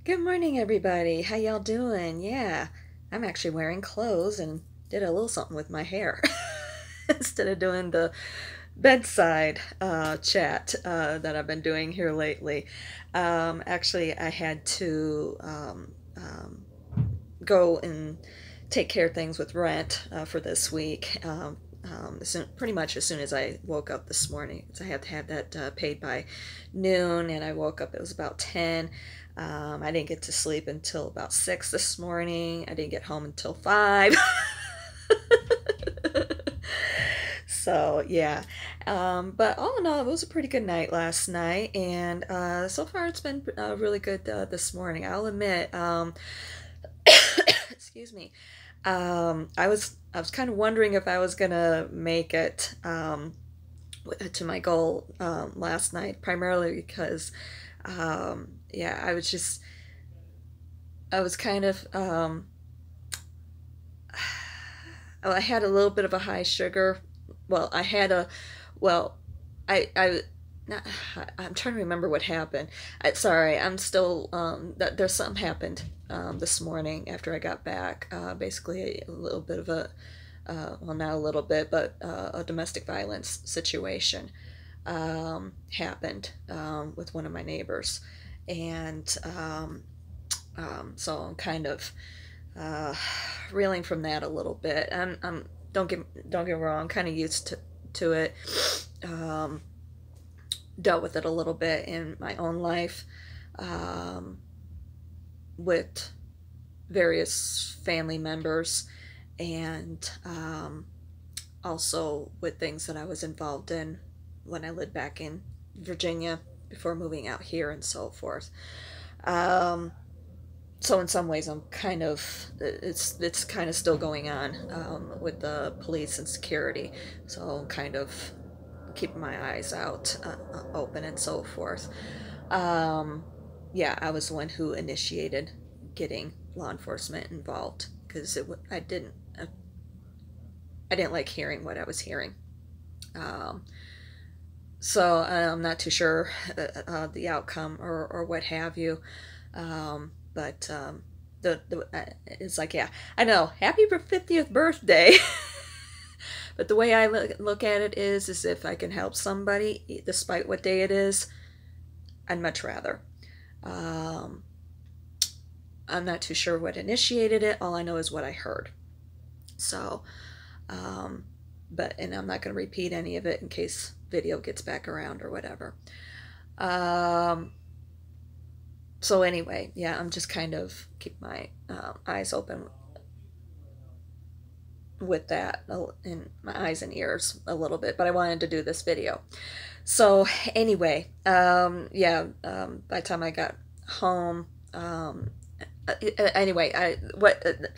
Good morning, everybody. How y'all doing? Yeah, I'm actually wearing clothes and did a little something with my hair instead of doing the bedside chat that I've been doing here lately. Actually, I had to go and take care of things with rent for this week. Pretty much as soon as I woke up this morning, so I had to have that paid by noon, and I woke up. It was about 10. I didn't get to sleep until about 6 this morning. I didn't get home until 5. So yeah, but all in all, it was a pretty good night last night, and so far it's been really good this morning. I'll admit. Excuse me. I was kind of wondering if I was gonna make it to my goal last night, primarily because yeah, I was kind of I had a little bit of a high sugar. Well, I had a well, I not, I'm trying to remember what happened. Sorry, I'm still there's something happened this morning after I got back. Basically, a little bit of a well, not a little bit, but a domestic violence situation happened with one of my neighbors, and so I'm kind of uh, reeling from that a little bit. I'm don't get me wrong, I'm kind of used to it. Um, Dealt with it a little bit in my own life um, with various family members, and also with things that I was involved in when I lived back in Virginia before moving out here and so forth. Um, so in some ways, I'm kind of it's kind of still going on with the police and security. So I'm kind of keeping my eyes out open and so forth. Um, yeah, I was the one who initiated getting law enforcement involved because I didn't like hearing what I was hearing. Um, so I'm not too sure the outcome or what have you. But it's like, yeah, I know, happy 50th birthday. But the way I look at it is if I can help somebody, despite what day it is, I'd much rather. Um, I'm not too sure what initiated it. All I know is what I heard. So, um, and I'm not going to repeat any of it in case video gets back around or whatever. Um, so anyway, yeah, I'm just kind of keep my eyes open with that in my eyes and ears a little bit, but I wanted to do this video. So anyway, yeah, by the time I got home, anyway,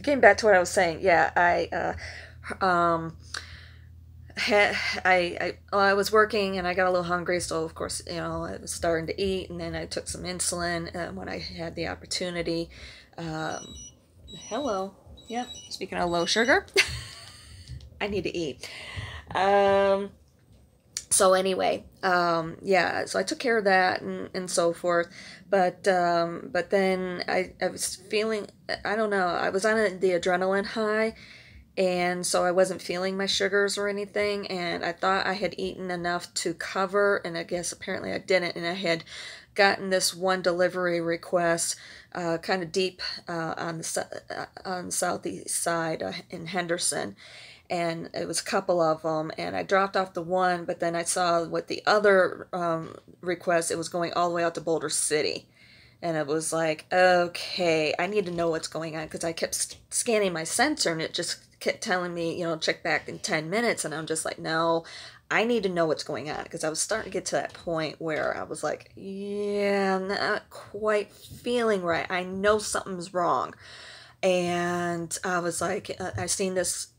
getting back to what I was saying, yeah, I was working and I got a little hungry, so of course, I was starting to eat, and then I took some insulin when I had the opportunity. Hello, yeah, speaking of low sugar, I need to eat. Um, so anyway, yeah, so I took care of that and so forth, but then I was feeling, I don't know, I was on the adrenaline high, and so I wasn't feeling my sugars or anything, and I thought I had eaten enough to cover, and I guess apparently I didn't, and I had gotten this one delivery request kind of deep on the southeast side in Henderson, and it was a couple of them, and I dropped off the one, but then I saw with the other request, it was going all the way out to Boulder City. And it was like, okay, I need to know what's going on, because I kept scanning my sensor and it just kept telling me, check back in 10 minutes. And I'm just like, no, I need to know what's going on, because I was starting to get to that point where I was like, yeah, I'm not quite feeling right. I know something's wrong. And I was like, I seen this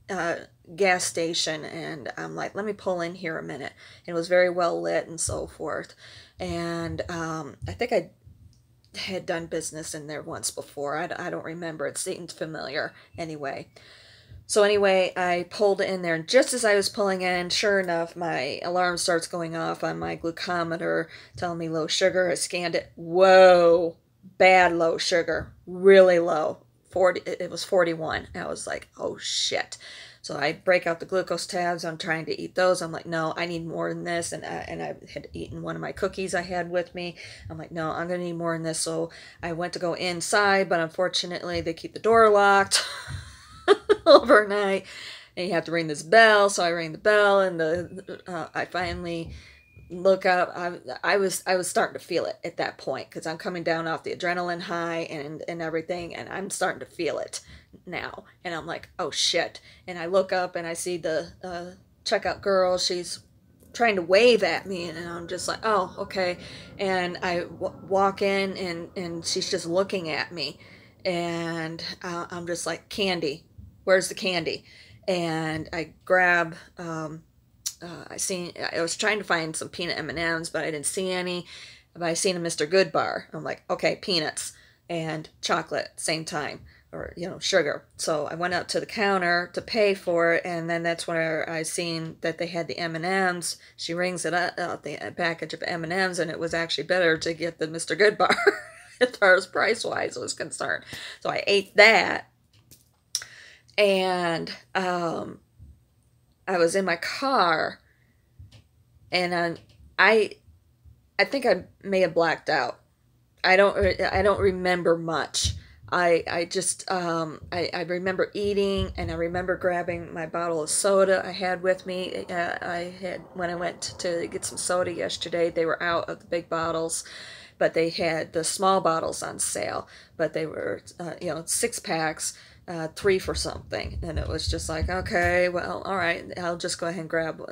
uh, gas station, and I'm like, let me pull in here a minute. And it was very well lit and so forth. And I think I had done business in there once before. I don't remember. It seemed familiar anyway. So anyway, I pulled in there, and just as I was pulling in, sure enough, my alarm starts going off on my glucometer, telling me low sugar. I scanned it. Whoa! bad low sugar, really low. 40, it was 41. I was like, oh shit. So I break out the glucose tabs. I'm trying to eat those. I'm like, no, I need more than this. And I had eaten one of my cookies I had with me. I'm like, no, I'm going to need more than this. So I went to go inside, but unfortunately they keep the door locked overnight. And you have to ring this bell. So I rang the bell, and I finally look up. I was starting to feel it at that point, because I'm coming down off the adrenaline high and everything, and I'm starting to feel it now. And I'm like, oh shit. And I look up and I see the checkout girl. She's trying to wave at me, and I'm just like, oh, okay. And I walk in, and she's just looking at me, and I'm just like, candy, where's the candy? And I grab I was trying to find some peanut M&Ms, but I didn't see any. But I seen a Mr. Goodbar. I'm like, okay, peanuts and chocolate same time, or sugar. So I went up to the counter to pay for it, and then that's where I seen that they had the M&Ms. She rings it up, the package of M&Ms, and it was actually better to get the Mr. Goodbar as far as price wise was concerned. So I ate that, and I was in my car, and I think I may have blacked out. I don't remember much. I just I remember eating, and I remember grabbing my bottle of soda I had with me. I had, when I went to get some soda yesterday, they were out of the big bottles, but they had the small bottles on sale. But they were 6 packs. 3 for something, and it was just like, okay, well, all right, I'll just go ahead and grab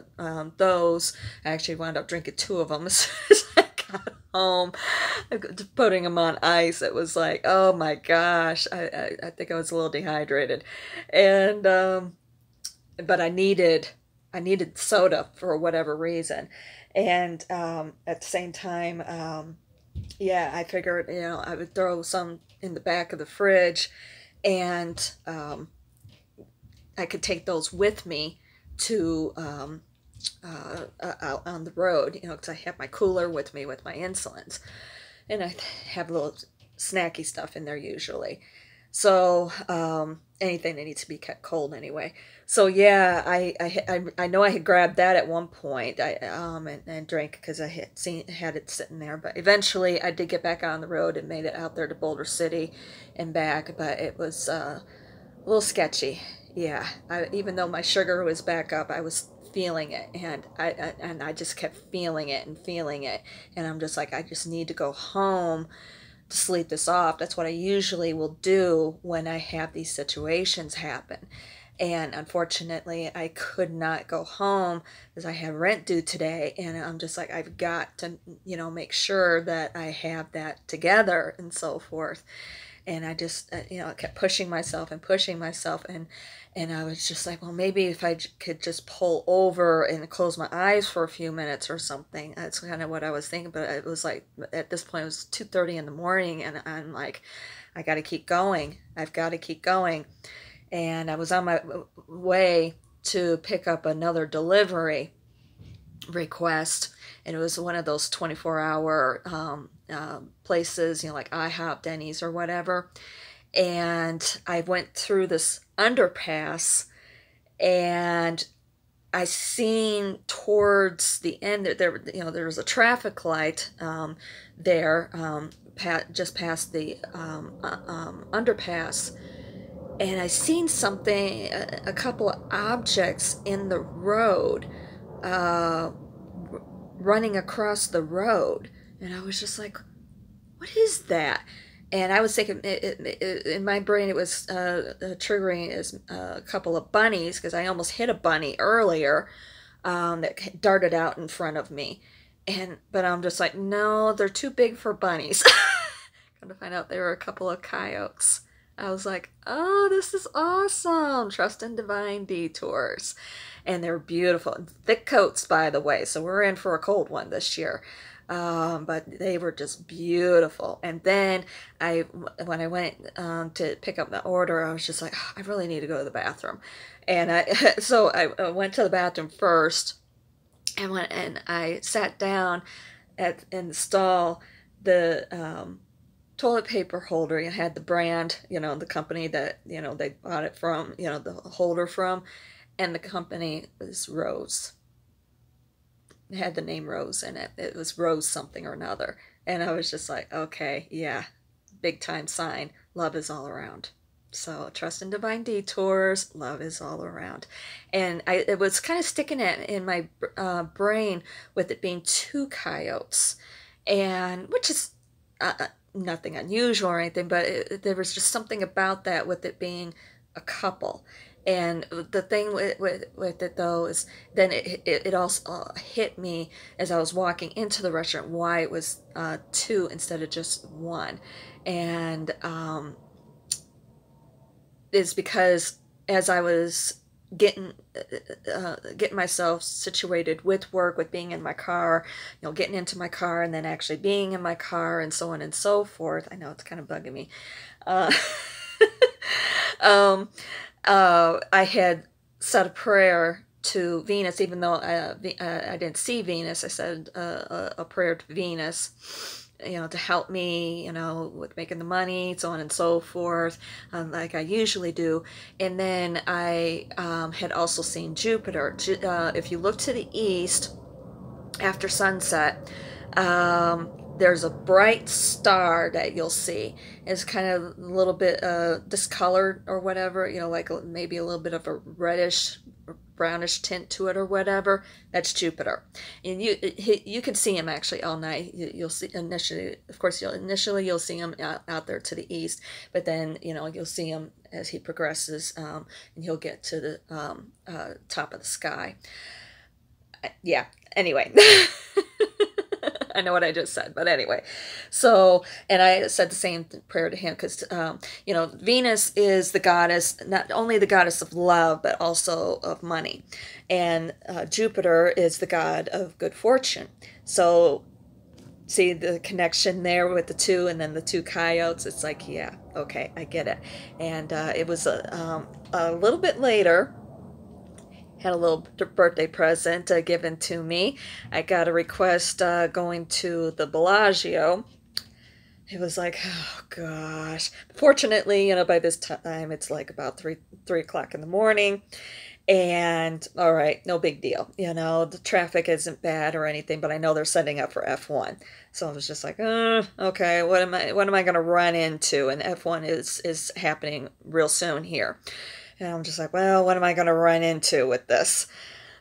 those. I actually wound up drinking 2 of them as soon as I got home, putting them on ice. It was like, oh my gosh, I think I was a little dehydrated, and but I needed soda for whatever reason, and at the same time, yeah, I figured I would throw some in the back of the fridge, and I could take those with me to out on the road, because I have my cooler with me with my insulins, and I have a little snacky stuff in there usually. So anything that needs to be kept cold anyway. So yeah, I know I had grabbed that at one point. And drank, because I had it sitting there. But eventually I did get back on the road and made it out there to Boulder City and back. But it was a little sketchy. Yeah, even though my sugar was back up, I was feeling it, and I just kept feeling it and feeling it, and I'm just like, I just need to go home to sleep this off. That's what I usually will do when I have these situations happen. And unfortunately, I could not go home because I have rent due today, and I'm just like, I've got to, make sure that I have that together and so forth. And I just, I kept pushing myself and pushing myself, and I was just like, well, maybe if I could just pull over and close my eyes for a few minutes or something. That's kind of what I was thinking, but it was like, at this point, it was 2:30 in the morning, and I'm like, I got to keep going. I've got to keep going. And I was on my way to pick up another delivery request, and it was one of those 24-hour places, like IHOP, Denny's, or whatever. And I went through this underpass, and I seen towards the end there was a traffic light there, just past the underpass, and I seen something, a couple of objects in the road, running across the road, and I was just like, what is that? And I was thinking, in my brain, it was triggering as a couple of bunnies, because I almost hit a bunny earlier that darted out in front of me. But I'm just like, no, they're too big for bunnies. Come to find out, they were a couple of coyotes. I was like, oh, this is awesome. Trust in divine detours. And they're beautiful. Thick coats, by the way, so we're in for a cold one this year. But they were just beautiful. And then when I went to pick up my order, I was just like, oh, I really need to go to the bathroom. And so I went to the bathroom first, and I sat down in the stall. toilet paper holder. It had the brand, the company that, they bought it from, the holder from, and the company was Rose. It had the name Rose in it. It was Rose something or another. And I was just like, okay, yeah, big time sign. Love is all around. So trust in divine detours. Love is all around. And it was kind of sticking it in my brain with it being two coyotes, and which is nothing unusual or anything, but there was just something about that with it being a couple. And the thing with it though is then it also hit me as I was walking into the restaurant why it was two instead of just one. And is because as I was getting myself situated with work, with being in my car, getting into my car and then actually being in my car and so on and so forth. I know it's kind of bugging me. I had said a prayer to Venus, even though I didn't see Venus. I said a prayer to Venus, to help me, with making the money, so on and so forth, like I usually do. And then I had also seen Jupiter. If you look to the east after sunset, there's a bright star that you'll see. It's kind of a little bit discolored or whatever, like maybe a little bit of a reddish brownish tint to it or whatever. That's Jupiter. And you can see him actually all night. You'll see initially, of course, you'll see him out there to the east, but then you'll see him as he progresses, and he'll get to the top of the sky. Yeah, anyway. I know what I just said, but anyway. So, and I said the same prayer to him because, Venus is the goddess, not only the goddess of love, but also of money. And Jupiter is the god of good fortune. So, see the connection there with the two, and then the two coyotes. It's like, yeah, okay, I get it. And it was a little bit later. Had a little birthday present given to me. I got a request going to the Bellagio. It was like, oh gosh. Fortunately, by this time it's like about 3 o'clock in the morning. And all right, no big deal. The traffic isn't bad or anything, but I know they're setting up for F1. So I was just like, okay, what am I going to run into? And F1 is happening real soon here. And I'm just like, well, what am I going to run into with this?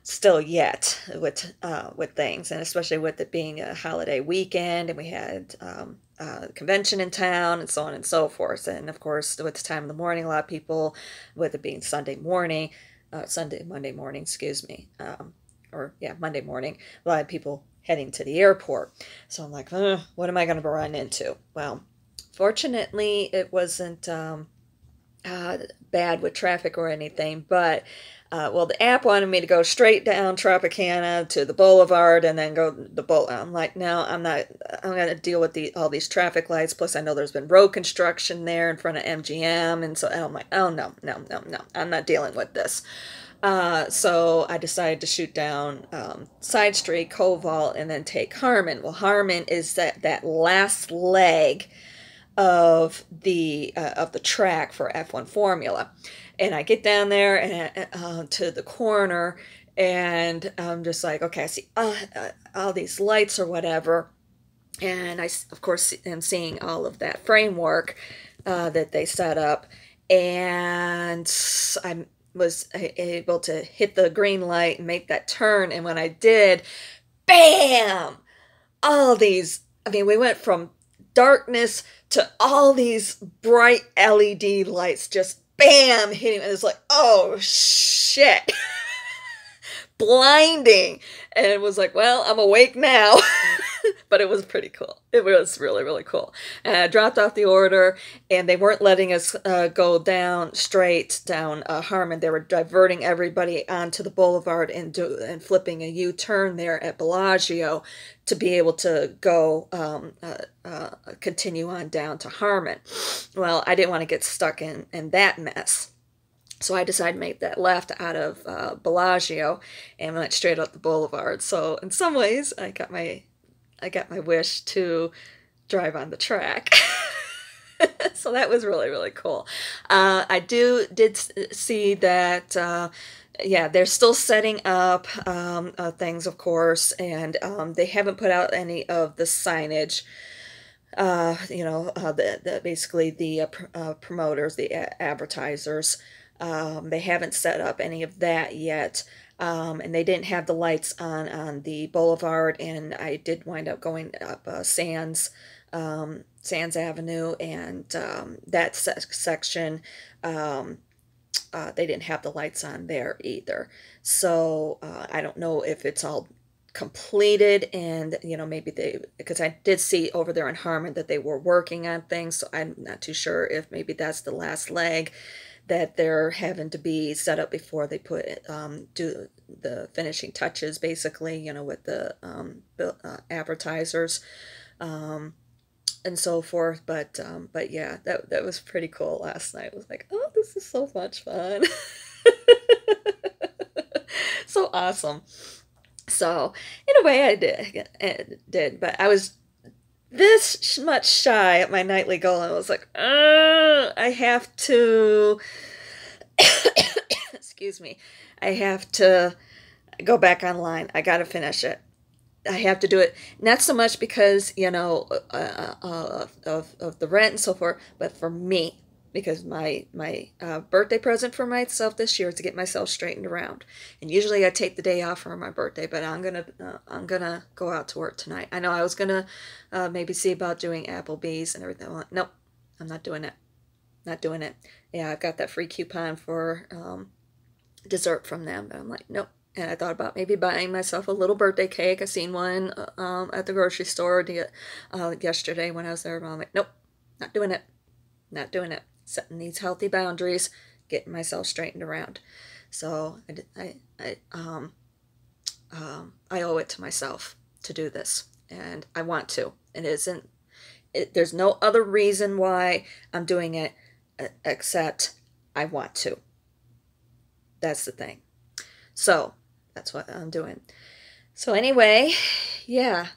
Still yet with things, and especially with it being a holiday weekend, and we had a convention in town, and so on and so forth. And of course, with the time of the morning, a lot of people, with it being Monday morning, excuse me, Monday morning, a lot of people heading to the airport. So I'm like, what am I going to run into? Well, fortunately, it wasn't bad with traffic or anything, but the app wanted me to go straight down Tropicana to the boulevard and then go to the boulevard. I'm like, no, I'm not. I'm going to deal with all these traffic lights. Plus, I know there's been road construction there in front of MGM, and so I'm like, oh no, I'm not dealing with this. So I decided to shoot down side street, Koval, and then take Harmon. Well, Harmon is that last leg of the track for F1 Formula. And I get down there and to the corner, and I'm just like, okay, I see all these lights or whatever, and I, of course, am seeing all of that framework that they set up, and I was able to hit the green light and make that turn, and when I did, bam! All these, we went from darkness to all these bright LED lights just bam hitting. It was like, oh shit. Blinding. And it was like, well, I'm awake now. But it was pretty cool. It was really, really cool. And I dropped off the order, and they weren't letting us go straight down Harmon. They were diverting everybody onto the boulevard and flipping a U-turn there at Bellagio to be able to go continue on down to Harmon. Well, I didn't want to get stuck in that mess. So I decided to make that left out of Bellagio and went straight up the boulevard. So in some ways, I got my wish to drive on the track. So that was really, really cool. I did see that, yeah, they're still setting up things, of course, and they haven't put out any of the signage. Basically the promoters, the advertisers. They haven't set up any of that yet. And they didn't have the lights on the boulevard, and I did wind up going up Sands Avenue, and that section, they didn't have the lights on there either. So I don't know if it's all completed, and maybe because I did see over there in Harmon that they were working on things, so I'm not too sure if maybe that's the last leg that they're having to be set up before they do the finishing touches, basically, with the advertisers, and so forth. But yeah, that was pretty cool last night. It was like, oh, this is so much fun. So awesome. So in a way I did, but I was this much shy at my nightly goal. I was like, I have to, excuse me, I have to go back online. I got to finish it. I have to do it, not so much because, of the rent and so forth, but for me, because my birthday present for myself this year is to get myself straightened around. And usually I take the day off for my birthday, but I'm gonna go out to work tonight. I know I was gonna maybe see about doing Applebee's and everything. I'm like, nope, I'm not doing it. Not doing it. Yeah, I've got that free coupon for dessert from them, but I'm like, nope. And I thought about maybe buying myself a little birthday cake. I seen one at the grocery store yesterday when I was there. And I'm like, nope, not doing it. Not doing it. Setting these healthy boundaries, getting myself straightened around. So I owe it to myself to do this, and I want to. There's no other reason why I'm doing it except I want to. That's the thing. So that's what I'm doing. So anyway, yeah,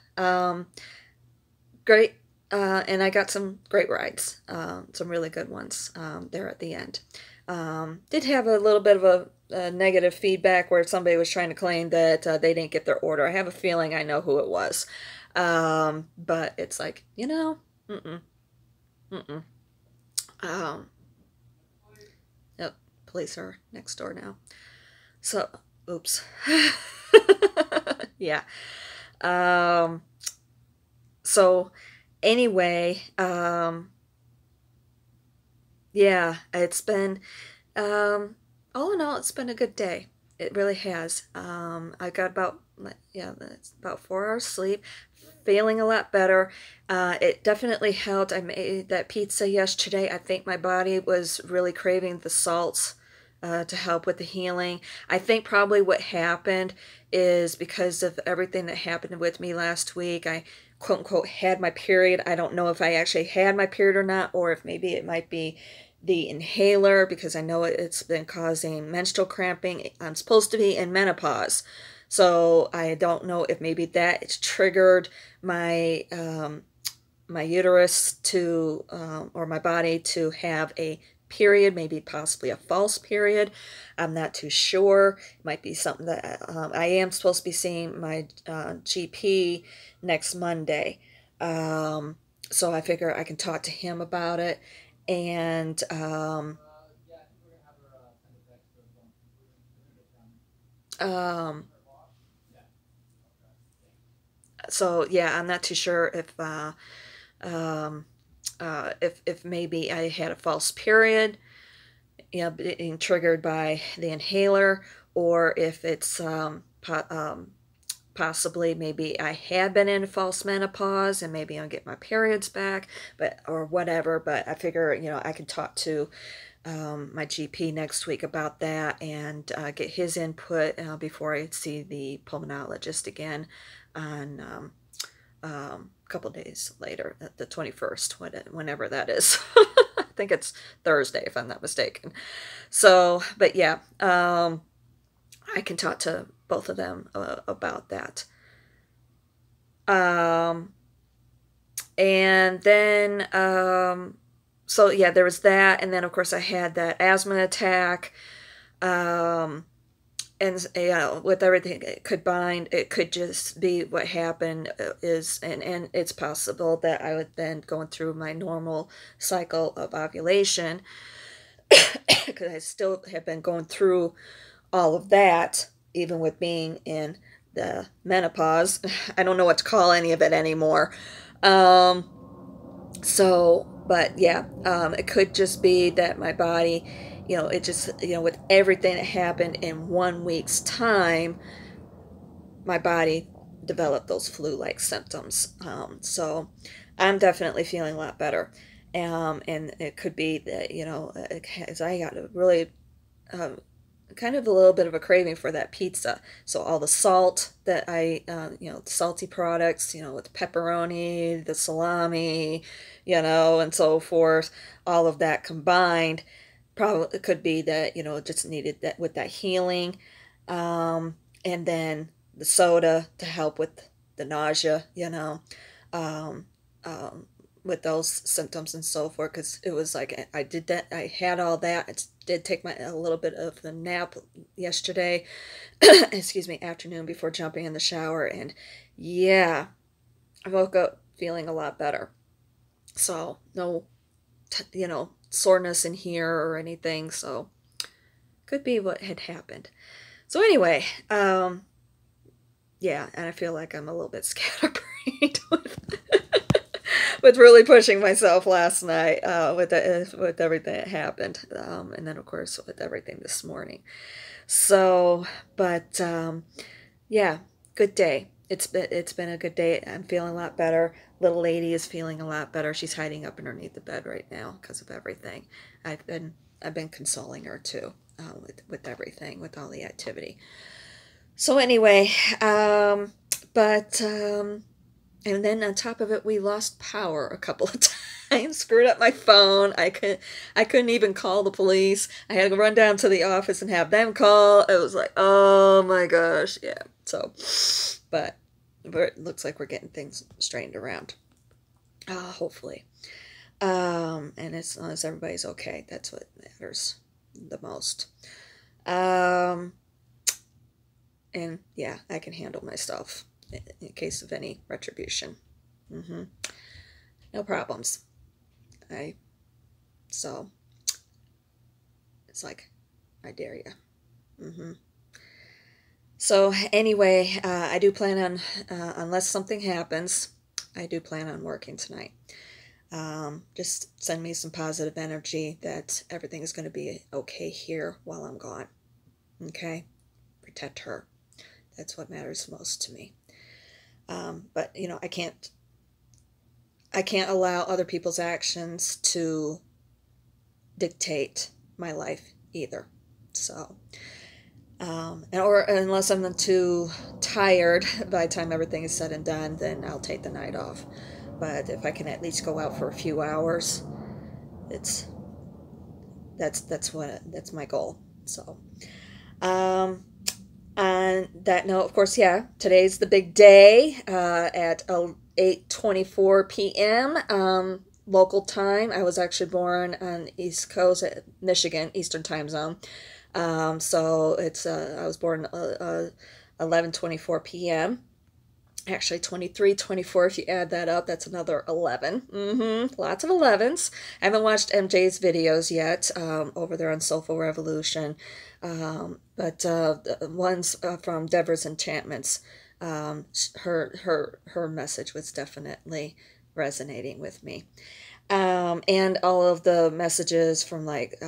great. And I got some great rides, some really good ones there at the end. Did have a little bit of a negative feedback where somebody was trying to claim that they didn't get their order. I have a feeling I know who it was. But it's like, mm-mm, mm-mm. Yep, police are next door now. So, oops. Yeah. So anyway, yeah, it's been, all in all, it's been a good day. It really has. I got it's about 4 hours sleep, feeling a lot better. It definitely helped. I made that pizza yesterday. I think my body was really craving the salts to help with the healing. I think probably what happened is because of everything that happened with me last week, I quote unquote had my period. I don't know if I actually had my period or not, or if maybe it might be the inhaler, because I know it's been causing menstrual cramping. I'm supposed to be in menopause, so I don't know if maybe that triggered my my uterus to or my body to have a period, maybe possibly a false period. I'm not too sure. It might be something that I am supposed to be seeing my GP next Monday. So I figure I can talk to him about it. And um, so yeah, I'm not too sure um, if maybe I had a false period, being triggered by the inhaler, or if it's possibly maybe I had been in false menopause and maybe I'll get my periods back, or whatever. But I figure, I can talk to my GP next week about that, and get his input before I see the pulmonologist again on a couple days later, the 21st, whenever that is. I think it's Thursday, if I'm not mistaken. So, but yeah, I can talk to both of them about that. And then so yeah, there was that, and then of course I had that asthma attack. And with everything combined, it could just be what happened is, and it's possible that I would then going through my normal cycle of ovulation, because I still have been going through all of that, even with being in the menopause. I don't know what to call any of it anymore. Um, but yeah, it could just be that my body, it just, with everything that happened in 1 week's time, my body developed those flu-like symptoms. So I'm definitely feeling a lot better. And it could be that, as I got a really um, kind of a little bit of a craving for that pizza. So all the salt that salty products, with pepperoni, the salami, and so forth, all of that combined, probably it could be that, just needed that with that healing. And then the soda to help with the nausea, um, um, with those symptoms and so forth, because it was like I did that, I had all that. I did take a little bit of a nap yesterday, excuse me, afternoon before jumping in the shower, and yeah, I woke up feeling a lot better. So no, soreness in here or anything. So could be what had happened. So anyway, yeah, and I feel like I'm a little bit scatterbrained with really pushing myself last night with everything that happened, and then of course with everything this morning. So, but yeah, good day. It's been a good day. I'm feeling a lot better. Little lady is feeling a lot better. She's hiding up underneath the bed right now because of everything. I've been consoling her too, with everything, with all the activity. So anyway, but and then on top of it, we lost power a couple of times. Screwed up my phone. I couldn't even call the police. I had to run down to the office and have them call. It was like, oh my gosh, yeah. So, but it looks like we're getting things straightened around. Hopefully. And as long as everybody's okay, that's what matters the most. Um, and yeah, I can handle myself in case of any retribution. No problems. So it's like, I dare you. So anyway, I do plan on, unless something happens, I do plan on working tonight. Just send me some positive energy that everything is going to be okay here while I'm gone. Okay? Protect her. That's what matters most to me. But I can't allow other people's actions to dictate my life either. So, or unless I'm too tired by the time everything is said and done, then I'll take the night off. But if I can at least go out for a few hours, that's my goal. So, on that note, of course, yeah, today's the big day at 8:24 p.m. Local time. I was actually born on East Coast, Michigan, Eastern Time Zone. So it's I was born 11:24 p.m. Actually, 23:24 if you add that up, that's another 11. Lots of 11s. I haven't watched MJ's videos yet over there on Soulful Revolution. But the ones from Deborah's Enchantments, her message was definitely resonating with me. And all of the messages from like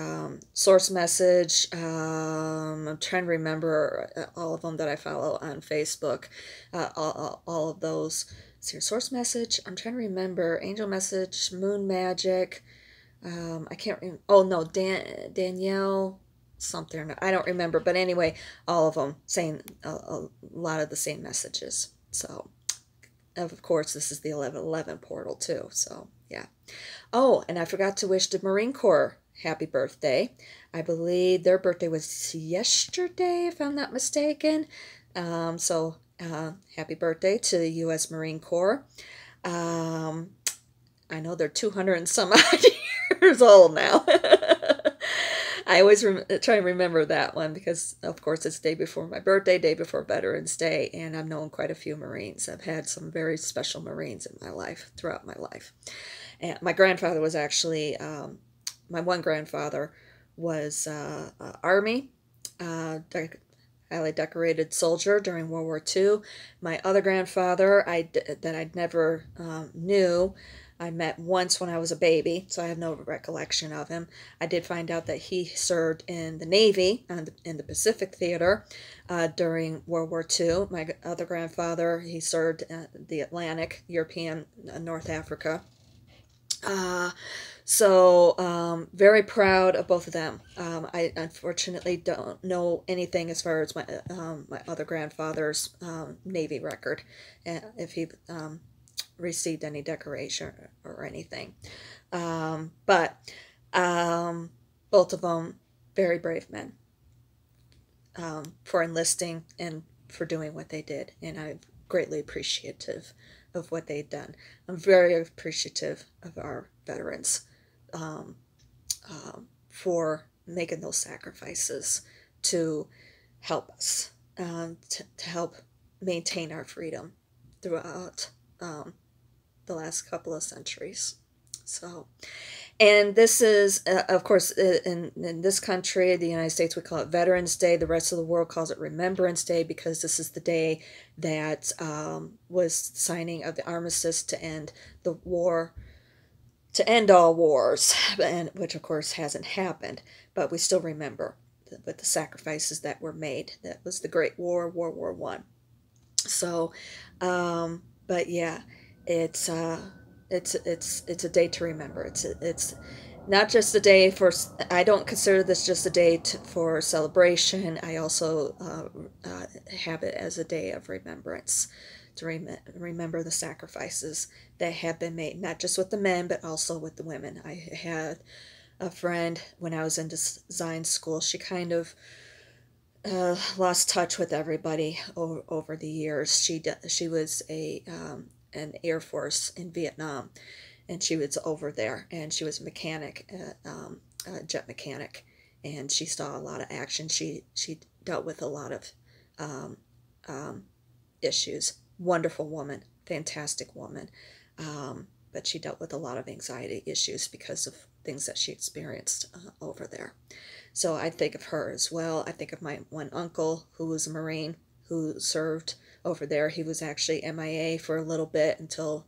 Source Message, I'm trying to remember all of them that I follow on Facebook, all of those. So Source Message, I'm trying to remember, Angel Message, Moon Magic, I can't remember, oh no, Danielle something, I don't remember, but anyway, all of them saying a lot of the same messages. So, of course, this is the 1111 portal too, so yeah. Oh, and I forgot to wish the Marine Corps happy birthday. I believe their birthday was yesterday, if I'm not mistaken. So happy birthday to the U.S. Marine Corps. I know they're 200 and some odd years old now. I always try and remember that one because, of course, it's day before my birthday, day before Veterans Day, and I've known quite a few Marines. I've had some very special Marines in my life, throughout my life. And my grandfather was actually, my one grandfather was Army, highly decorated soldier during World War II. My other grandfather, that I never knew, I met once when I was a baby, so I have no recollection of him. I did find out that he served in the Navy in the Pacific Theater during World War II. My other grandfather, he served the Atlantic, European, North Africa. Very proud of both of them. I unfortunately don't know anything as far as my other grandfather's Navy record, if he received any decoration or anything. But both of them very brave men for enlisting and for doing what they did, and I'm greatly appreciative of what they've done. I'm very appreciative of our veterans for making those sacrifices to help us, to help maintain our freedom throughout the last couple of centuries. So, and this is, of course, in this country, the United States, we call it Veterans Day. The rest of the world calls it Remembrance Day because this is the day that was signing of the armistice to end the war, to end all wars, and which of course hasn't happened, but we still remember with the sacrifices that were made. That was the Great War, World War One. So, but yeah, it's a day to remember. It's not just a day for. I don't consider this just a day for celebration. I also have it as a day of remembrance, to remember the sacrifices that have been made, not just with the men, but also with the women. I had a friend when I was in design school. She kind of lost touch with everybody over the years. She was an Air Force in Vietnam, and she was over there, and she was a mechanic, a jet mechanic, and she saw a lot of action. She dealt with a lot of issues. Wonderful woman, fantastic woman, but she dealt with a lot of anxiety issues because of things that she experienced over there. So I think of her as well. I think of my one uncle who was a Marine who served over there. He was actually MIA for a little bit until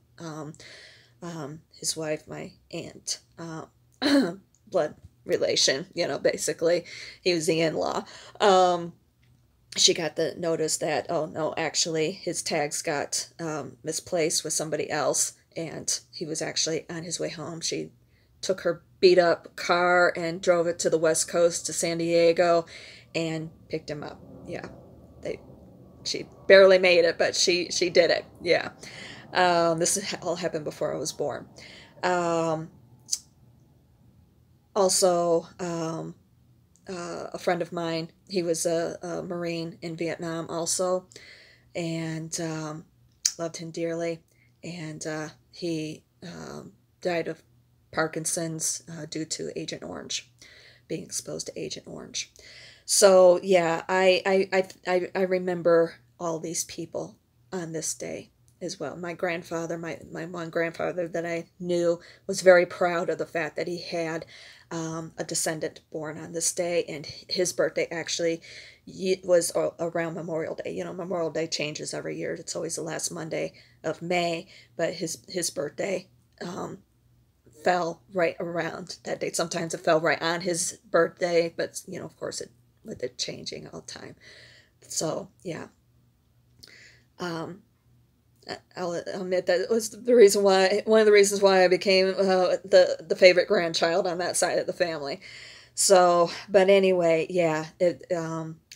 his wife, my aunt, blood relation, basically, he was the in-law. She got the notice that, oh no, actually his tags got misplaced with somebody else, and he was actually on his way home. She took her beat up car and drove it to the West Coast to San Diego and picked him up. Yeah, she barely made it, but she did it. Yeah. This all happened before I was born. Also, a friend of mine, he was a Marine in Vietnam also, and loved him dearly. And he died of Parkinson's due to Agent Orange, being exposed to Agent Orange. So yeah, I remember all these people on this day as well. My grandfather, my one grandfather that I knew, was very proud of the fact that he had a descendant born on this day, and his birthday actually was around Memorial Day. Memorial Day changes every year. It's always the last Monday of May, but his birthday fell right around that date. Sometimes it fell right on his birthday, but of course, with it changing all the time. So yeah. I'll admit that it was one of the reasons why I became the favorite grandchild on that side of the family. So, but anyway, yeah,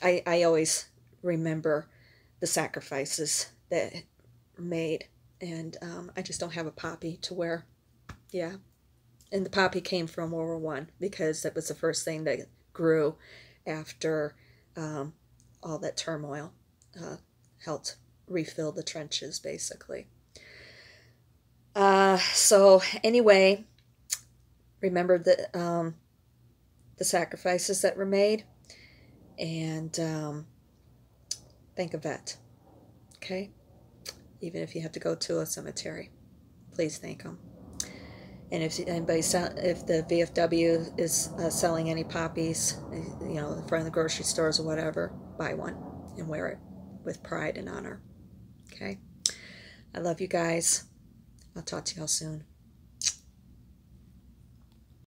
I always remember the sacrifices that were made, and I just don't have a poppy to wear. Yeah, and the poppy came from World War One because that was the first thing that grew after all that turmoil helped refill the trenches, basically. So anyway, remember the sacrifices that were made, and think of that. Okay? Even if you have to go to a cemetery, please thank them. And if the VFW is selling any poppies, you know, in front of the grocery stores or whatever, buy one and wear it with pride and honor. Okay? I love you guys. I'll talk to y'all soon.